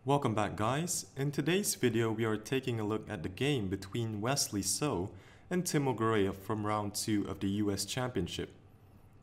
Welcome back, guys. In today's video we are taking a look at the game between Wesley and Timur Gareyev from round 2 of the US Championship.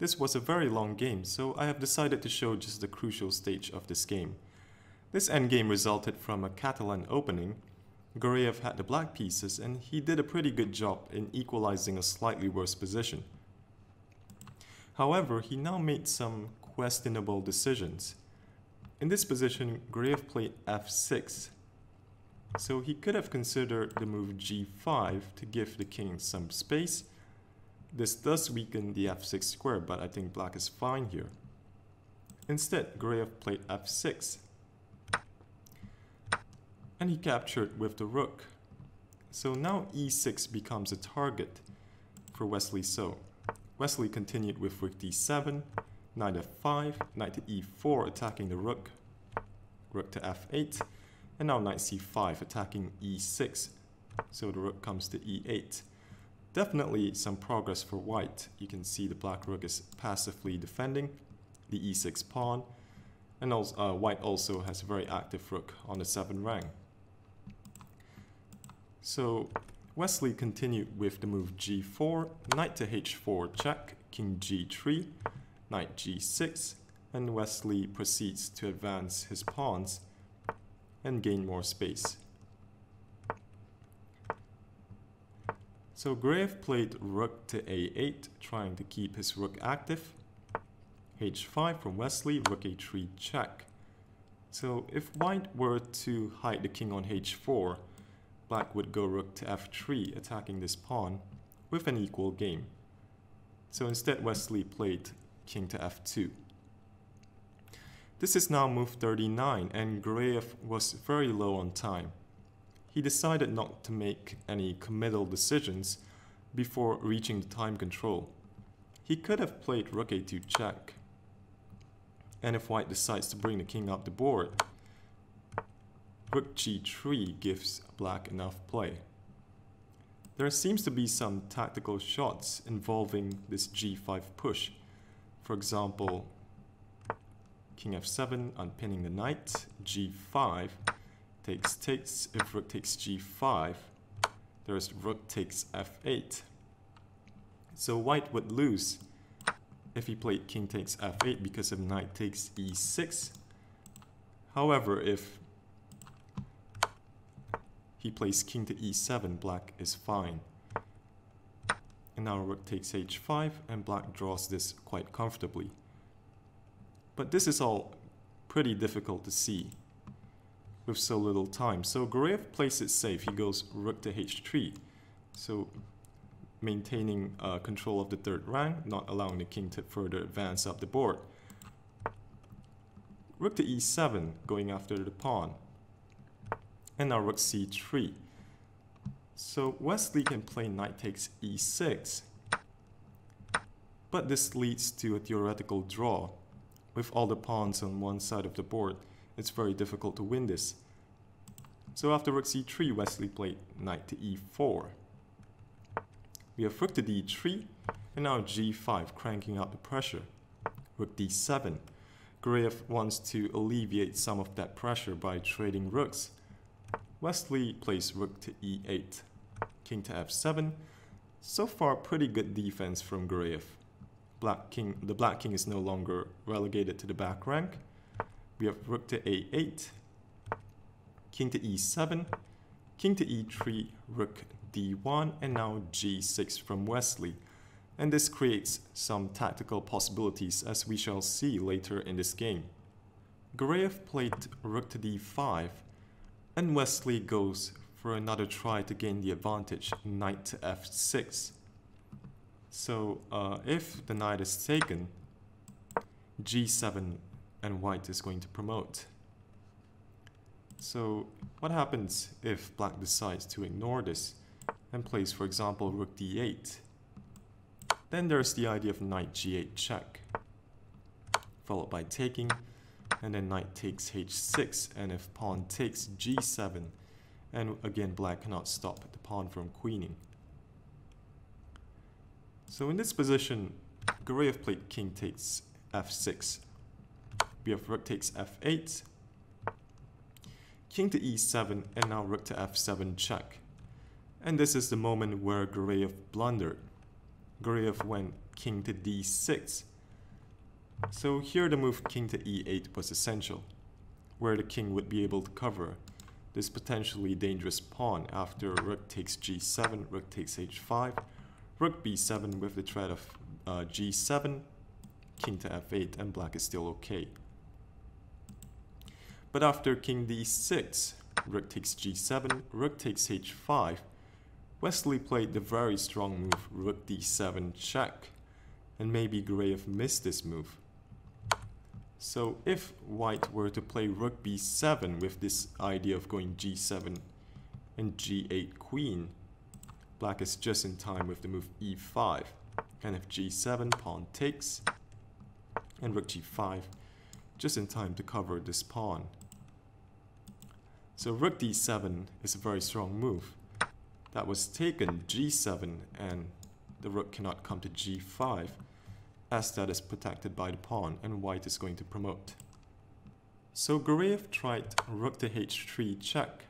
This was a very long game, so I have decided to show just the crucial stage of this game. This endgame resulted from a Catalan opening. Gareyev had the black pieces and he did a pretty good job in equalizing a slightly worse position. However, he now made some questionable decisions. In this position, Gareyev played f6, so he could have considered the move g5 to give the king some space. This does weaken the f6 square, but I think black is fine here. Instead, Gareyev played f6, and he captured with the rook. So now e6 becomes a target for Wesley. Wesley continued with rook d7, knight f5, knight to e4 attacking the rook, rook to f8, and now knight c5 attacking e6, so the rook comes to e8. Definitely some progress for white. You can see the black rook is passively defending the e6 pawn, and also, white also has a very active rook on the 7th rank. So Wesley continued with the move g4, knight to h4 check, king g3, knight g6, and Wesley proceeds to advance his pawns and gain more space. So Gareyev played rook to a8, trying to keep his rook active. h5 from Wesley, rook a3 check. So if white were to hide the king on h4, black would go rook to f3, attacking this pawn with an equal game. So instead Wesley played king to f2. This is now move 39, and Gareyev was very low on time. He decided not to make any committal decisions before reaching the time control. He could have played rook a2 check, and if white decides to bring the king up the board, rook g3 gives black enough play. There seems to be some tactical shots involving this g5 push. For example, king f7 unpinning the knight, g5 takes, if rook takes g5, there's rook takes f8. So white would lose if he played king takes f8 because of knight takes e6. However, if he plays king to e7, black is fine. And now rook takes h5, and black draws this quite comfortably. But this is all pretty difficult to see with so little time. So Gareyev plays it safe. He goes rook to h3, so maintaining control of the 3rd rank, not allowing the king to further advance up the board. Rook to e7, going after the pawn. And now rook c3. So Wesley can play knight takes e6, but this leads to a theoretical draw. With all the pawns on one side of the board, it's very difficult to win this. So after rook c3, Wesley played knight to e4. We have rook to d3, and now g5, cranking out the pressure. Rook d7. Gareyev wants to alleviate some of that pressure by trading rooks. Wesley plays rook to e8, king to f7. So far, pretty good defense from Gareyev. The black king is no longer relegated to the back rank. We have rook to a8, king to e7, king to e3, rook d1, and now g6 from Wesley. And this creates some tactical possibilities, as we shall see later in this game. Gareyev played rook to d5, and Wesley goes for another try to gain the advantage, knight to f6. So if the knight is taken, g7 and white is going to promote. So what happens if black decides to ignore this and plays, for example, rook d8? Then there's the idea of knight g8 check, followed by taking, and then knight takes h6, and if pawn takes g7, and again black cannot stop the pawn from queening. So in this position, Gareyev played king takes f6. We have rook takes f8, king to e7, and now rook to f7 check. And this is the moment where Gareyev blundered. Gareyev went king to d6. So here the move king to e8 was essential, where the king would be able to cover this potentially dangerous pawn after rook takes g7, rook takes h5, rook b7 with the threat of g7, king to f8, and black is still okay. But after king d6, rook takes g7, rook takes h5, Wesley played the very strong move rook d7 check, and maybe Gareyev missed this move. So if white were to play rook b7 with this idea of going g7 and g8 queen, black is just in time with the move e5, and if g7, pawn takes, and rook g5, just in time to cover this pawn. So rook d7 is a very strong move. That was taken g7, and the rook cannot come to g5, as that is protected by the pawn, and white is going to promote. So Gareyev tried rook to h3 check.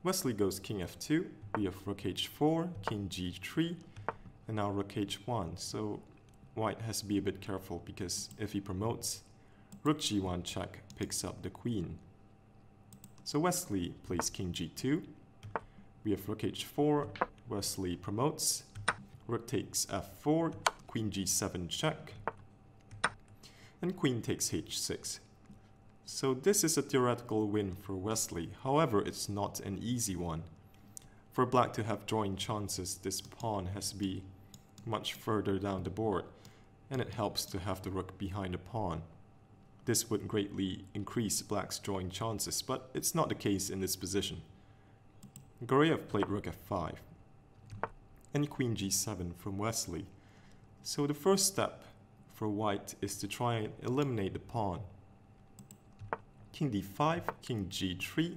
Wesley goes king f2, we have rook h4, king g3, and now rook h1. So white has to be a bit careful, because if he promotes, rook g1 check picks up the queen. So Wesley plays king g2, we have rook h4, Wesley promotes, rook takes f4, queen g7 check, and queen takes h6. So this is a theoretical win for Wesley, however it's not an easy one. For black to have drawing chances, this pawn has to be much further down the board, and it helps to have the rook behind the pawn. This would greatly increase black's drawing chances, but it's not the case in this position. Gareyev played rook f5, and queen g7 from Wesley. So the first step for white is to try and eliminate the pawn. King d5, king g3,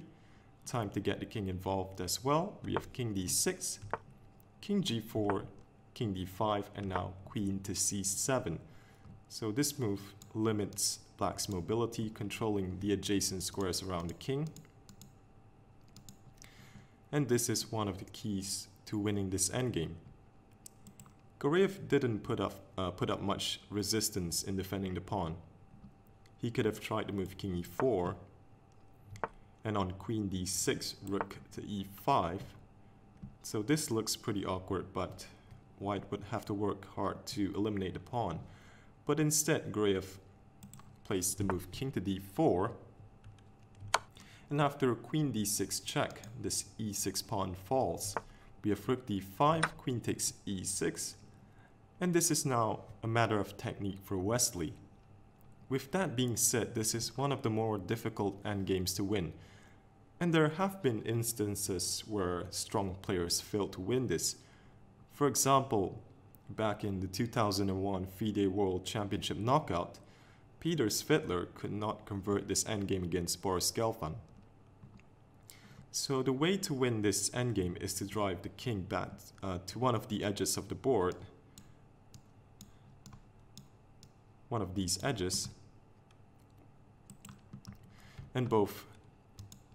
time to get the king involved as well. We have king d6, king g4, king d5, and now queen to c7. So this move limits black's mobility, controlling the adjacent squares around the king. And this is one of the keys to winning this endgame. Gareyev didn't put up much resistance in defending the pawn. He could have tried to move king e4, and on queen d6, rook to e5. So this looks pretty awkward, but white would have to work hard to eliminate the pawn. But instead, Gareyev plays the move king to d4, and after queen d6 check, this e6 pawn falls. We have rook d5, queen takes e6, and this is now a matter of technique for Wesley. With that being said, this is one of the more difficult endgames to win, and there have been instances where strong players failed to win this. For example, back in the 2001 FIDE World Championship knockout, Peter Svidler could not convert this endgame against Boris Gelfand. So the way to win this endgame is to drive the king back to one of the edges of the board, one of these edges, and both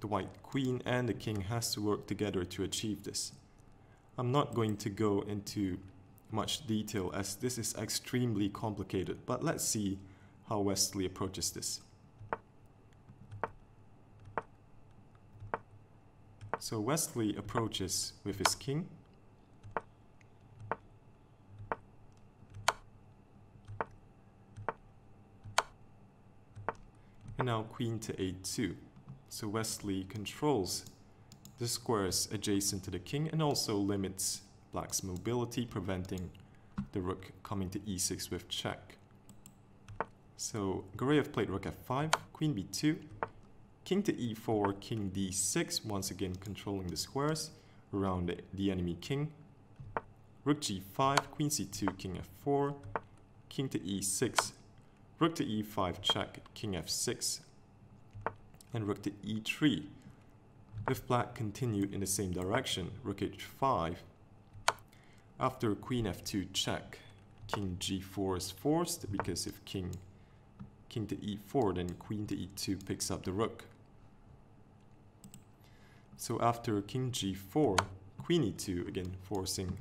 the white queen and the king has to work together to achieve this. I'm not going to go into much detail as this is extremely complicated, but let's see how Wesley approaches this. So Wesley approaches with his king, and now queen to a2. So Wesley controls the squares adjacent to the king and also limits black's mobility, preventing the rook coming to e6 with check. So Gareyev played rook f5, queen b2, king to e4, king d6, once again controlling the squares around the enemy king. Rook g5, queen c2, king f4, king to e6, rook to e5 check, king f6, and rook to e3. If black continued in the same direction, rook h5, after queen f2 check, king g4 is forced, because if king to e4, then queen to e2 picks up the rook. So after king g4, queen e2, again forcing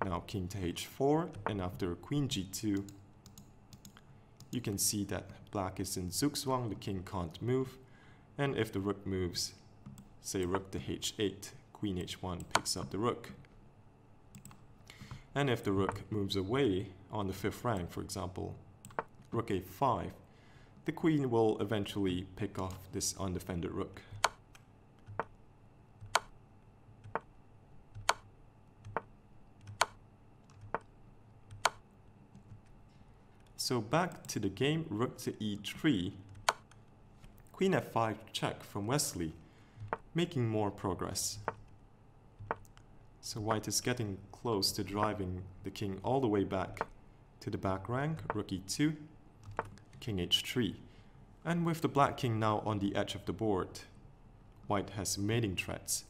now king to h4, and after queen g2, you can see that black is in zugzwang, the king can't move, and if the rook moves, say rook to h8, queen h1 picks up the rook. And if the rook moves away on the 5th rank, for example, rook a5, the queen will eventually pick off this undefended rook. So back to the game, rook to e3, queen f5 check from Wesley, making more progress. So white is getting close to driving the king all the way back to the back rank, rook e2, king h3. And with the black king now on the edge of the board, white has mating threats.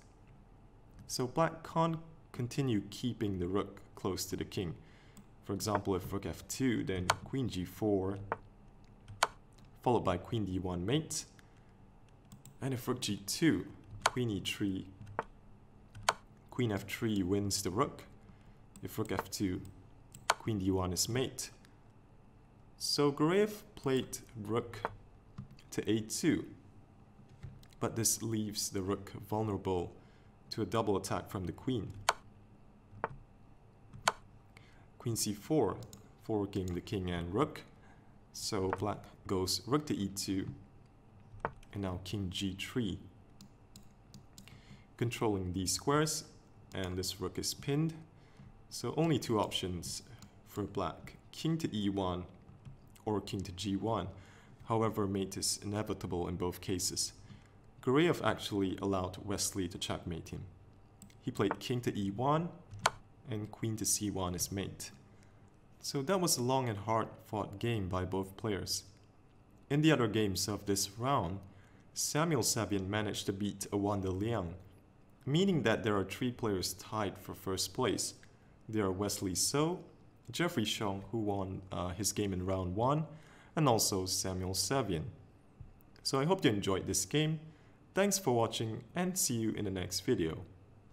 So black can't continue keeping the rook close to the king. For example, if rook f2, then queen g4, followed by queen d1 mate. And if rook g2, queen e3, queen f3 wins the rook. If rook f2, queen d1 is mate. So Gareyev played rook to a2, but this leaves the rook vulnerable to a double attack from the queen. Queen c4, forking the king and rook. So black goes rook to e2, and now king g3, controlling these squares, and this rook is pinned. So only two options for black, king to e1 or king to g1. However, mate is inevitable in both cases. Gareyev actually allowed Wesley to checkmate him. He played king to e1 and queen to c1 is mate. So that was a long and hard-fought game by both players. In the other games of this round, Samuel Savian managed to beat Wanda Liang, meaning that there are 3 players tied for first place. There are Wesley So, Jeffrey Xiong, who won his game in round 1, and also Samuel Savian. So I hope you enjoyed this game. Thanks for watching and see you in the next video.